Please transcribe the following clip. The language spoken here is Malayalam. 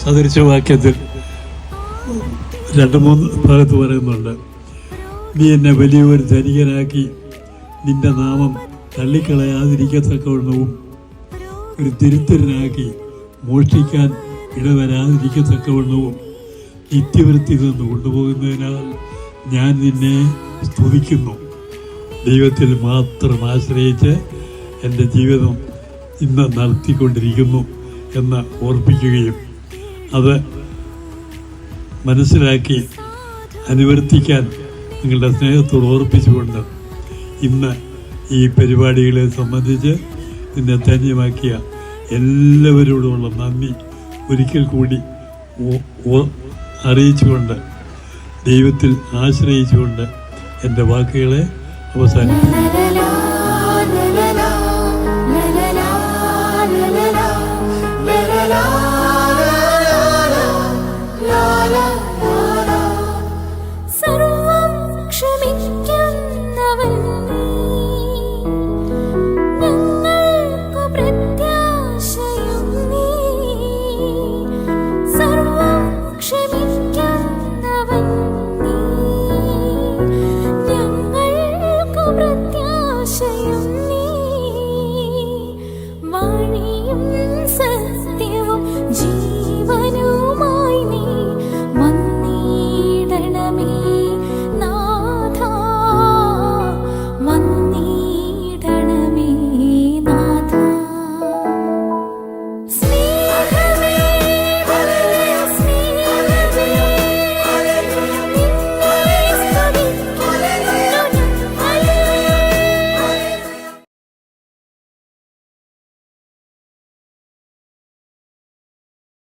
സദൃശവാക്യത്തിൽ 2-3 ഭാഗത്ത് പറയുന്നുണ്ട്, നീ എന്നെ വലിയൊരു ധനികനാക്കി നിന്റെ നാമം തള്ളിക്കളയാതിരിക്കത്തക്കവണ്ണവും ഒരു തിരുത്തരനാക്കി മോഷ്ടിക്കാൻ ഇടവരാതിരിക്കത്തക്കവണ്ണവും നിത്യവൃത്തിയിൽ നിന്ന് കൊണ്ടുപോകുന്നതിനാൽ ഞാൻ നിന്നെ സ്തുതിക്കുന്നു. ദൈവത്തിൽ മാത്രം ആശ്രയിച്ച് എൻ്റെ ജീവിതം ഇന്ന് നടത്തിക്കൊണ്ടിരിക്കുന്നു എന്ന് ഓർപ്പിക്കുകയും അത് മനസ്സിലാക്കി അനുവർത്തിക്കാൻ നിങ്ങളുടെ സ്നേഹത്തോട് ഓർപ്പിച്ചുകൊണ്ട് ഇന്ന് ഈ പരിപാടികളെ സംബന്ധിച്ച് എന്നെ ധന്യമാക്കിയ എല്ലാവരോടുമുള്ള നന്ദി ഒരിക്കൽ കൂടി അറിയിച്ചുകൊണ്ട് ദൈവത്തിൽ ആശ്രയിച്ചുകൊണ്ട് എൻ്റെ വാക്കുകളെ അവസാനിപ്പിക്കുന്നു.